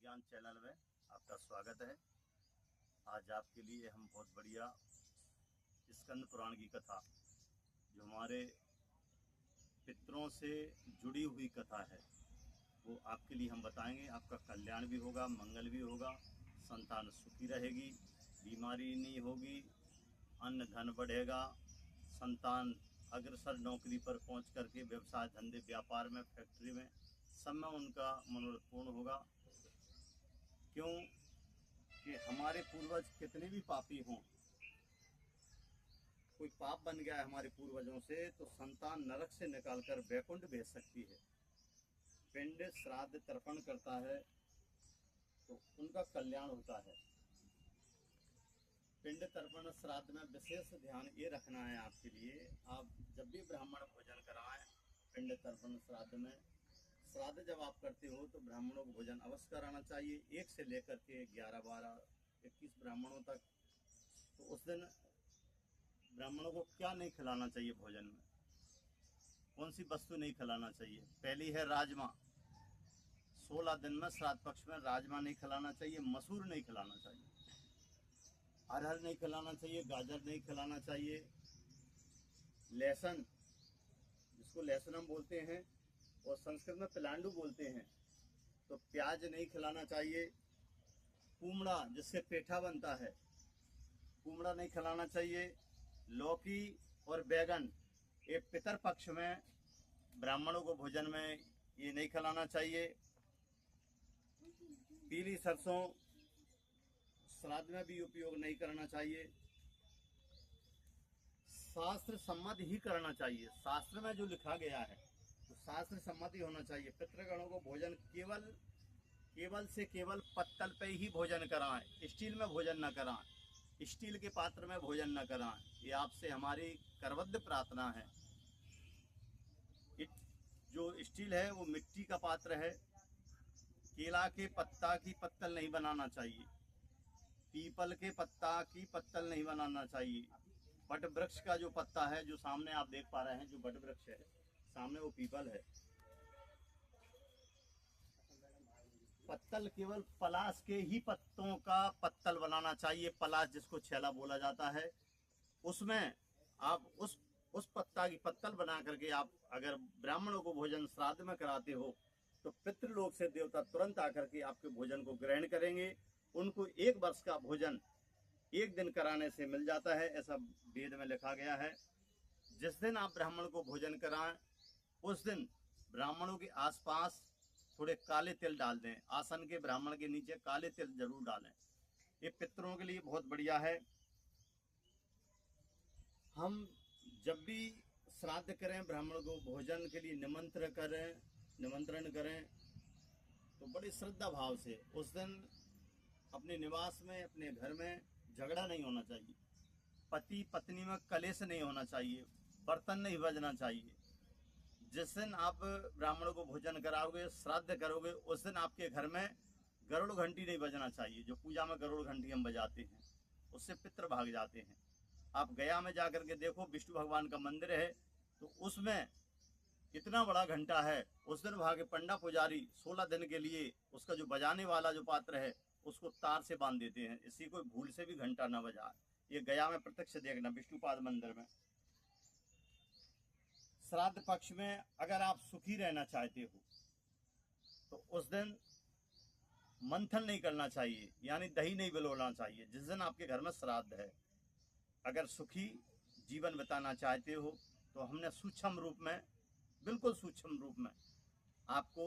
विज्ञान चैनल में आपका स्वागत है। आज आपके लिए हम बहुत बढ़िया स्कंद पुराण की कथा, जो हमारे पितरों से जुड़ी हुई कथा है, वो आपके लिए हम बताएंगे। आपका कल्याण भी होगा, मंगल भी होगा, संतान सुखी रहेगी, बीमारी नहीं होगी, अन्न धन बढ़ेगा, संतान अग्रसर नौकरी पर पहुंच करके व्यवसाय धंधे व्यापार में फैक्ट्री में सब में उनका मनोरथ पूर्ण होगा। क्यों कि हमारे पूर्वज कितने भी पापी हों, कोई पाप बन गया है हमारे पूर्वजों से, तो संतान नरक से निकालकर वैकुंठ भेज सकती है। पिंड श्राद्ध तर्पण करता है तो उनका कल्याण होता है। पिंड तर्पण श्राद्ध में विशेष ध्यान ये रखना है आपके लिए। आप जब भी ब्राह्मण भोजन कराएं, पिंड तर्पण श्राद्ध में, श्राद्ध जब आप करते हो तो ब्राह्मणों को भोजन अवश्य कराना चाहिए। 1 से लेकर के 11, 12, 21 ब्राह्मणों तक। तो उस दिन ब्राह्मणों को क्या नहीं खिलाना चाहिए भोजन में, कौन सी वस्तु नहीं खिलाना चाहिए? पहली है राजमा। 16 दिन में श्राद्ध पक्ष में राजमा नहीं खिलाना चाहिए, मसूर नहीं खिलाना चाहिए, अरहर नहीं खिलाना चाहिए, गाजर नहीं खिलाना चाहिए, लहसुन, जिसको लहसुन हम बोलते हैं और संस्कृत में पिलांडू बोलते हैं, तो प्याज नहीं खिलाना चाहिए। कुमड़ा, जिससे पेठा बनता है, कुमड़ा नहीं खिलाना चाहिए। लौकी और बैगन, ये पितर पक्ष में ब्राह्मणों को भोजन में ये नहीं खिलाना चाहिए। पीली सरसों श्राद्ध में भी उपयोग नहीं करना चाहिए। शास्त्र सम्मत ही करना चाहिए। शास्त्र में जो लिखा गया है तो शास्त्र सम्मति होना चाहिए। पितृगणों को भोजन केवल से केवल पत्तल पे ही भोजन कराएं, स्टील में भोजन न कराएं, स्टील के पात्र में भोजन न कराएं। ये आपसे हमारी करबद्ध प्रार्थना है। जो स्टील है वो मिट्टी का पात्र है। केला के पत्ता की पत्तल नहीं बनाना चाहिए, पीपल के पत्ता की पत्तल नहीं बनाना चाहिए। बट वृक्ष का जो पत्ता है, जो सामने आप देख पा रहे हैं, जो बट वृक्ष है सामने, वो पीपल है। पत्तल केवल पलाश के ही पत्तों का पत्तल बनाना चाहिए। पलाश, जिसको छेला बोला जाता है, उसमें आप उस पत्ता की पत्तल बना करके आप अगर ब्राह्मणों को भोजन श्राद्ध में कराते हो तो पितृलोक से देवता तुरंत आकर के आपके भोजन को ग्रहण करेंगे। उनको 1 वर्ष का भोजन 1 दिन कराने से मिल जाता है, ऐसा वेद में लिखा गया है। जिस दिन आप ब्राह्मण को भोजन कराएं, उस दिन ब्राह्मणों के आसपास थोड़े काले तिल डाल दें। आसन के ब्राह्मण के नीचे काले तिल जरूर डालें। ये पितरों के लिए बहुत बढ़िया है। हम जब भी श्राद्ध करें, ब्राह्मण को भोजन के लिए निमंत्रण करें तो बड़ी श्रद्धा भाव से उस दिन अपने निवास में, अपने घर में झगड़ा नहीं होना चाहिए, पति पत्नी में कलेश नहीं होना चाहिए, बर्तन नहीं बजना चाहिए। जिस दिन आप ब्राह्मणों को भोजन कराओगे, श्राद्ध करोगे, उस दिन आपके घर में गरुड़ घंटी नहीं बजना चाहिए। जो पूजा में गरुड़ घंटी हम बजाते हैं, उससे पितर भाग जाते हैं। आप गया में जाकर के देखो, विष्णु भगवान का मंदिर है, तो उसमें इतना बड़ा घंटा है। उस दिन भागे पंडा पुजारी 16 दिन के लिए उसका जो बजाने वाला जो पात्र है उसको तार से बांध देते हैं, इसी कोई भूल से भी घंटा न बजाए। ये गया में प्रत्यक्ष देखना, विष्णुपाद मंदिर में। श्राद्ध पक्ष में अगर आप सुखी रहना चाहते हो तो उस दिन मंथन नहीं करना चाहिए, यानी दही नहीं बिलोना चाहिए। जिस दिन आपके घर में श्राद्ध है, अगर सुखी जीवन बिताना चाहते हो तो हमने सूक्ष्म रूप में, बिल्कुल सूक्ष्म रूप में आपको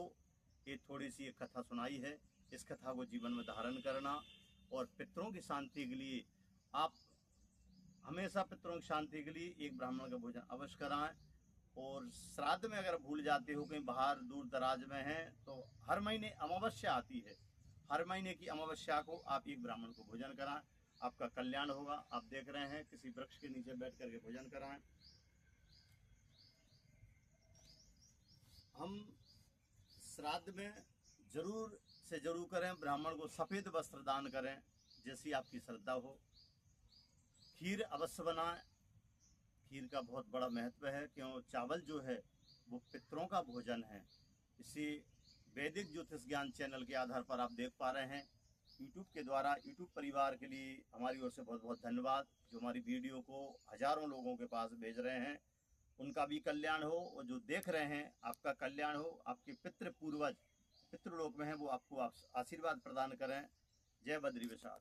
ये थोड़ी सी एक कथा सुनाई है। इस कथा को जीवन में धारण करना और पितरों की शांति के लिए आप हमेशा पितरों की शांति के लिए एक ब्राह्मण का भोजन अवश्य कराएं। और श्राद्ध में अगर भूल जाते हो, कहीं बाहर दूर दराज में हैं, तो हर महीने अमावस्या आती है, हर महीने की अमावस्या को आप एक ब्राह्मण को भोजन कराएं, आपका कल्याण होगा। आप देख रहे हैं, किसी वृक्ष के नीचे बैठ करके भोजन कराएं। हम श्राद्ध में जरूर से जरूर करें, ब्राह्मण को सफ़ेद वस्त्र दान करें, जैसी आपकी श्रद्धा हो। खीर अवश्य बनाएं। खीर का बहुत बड़ा महत्व है, क्यों चावल जो है वो पितरों का भोजन है। इसे वैदिक ज्योतिष ज्ञान चैनल के आधार पर आप देख पा रहे हैं। यूट्यूब के द्वारा यूट्यूब परिवार के लिए हमारी ओर से बहुत बहुत धन्यवाद, जो हमारी वीडियो को हजारों लोगों के पास भेज रहे हैं। उनका भी कल्याण हो और जो देख रहे हैं आपका कल्याण हो। आपके पितृ पूर्वज पितृलोक में हैं, वो आपको आशीर्वाद प्रदान करें। जय बद्री विशाल।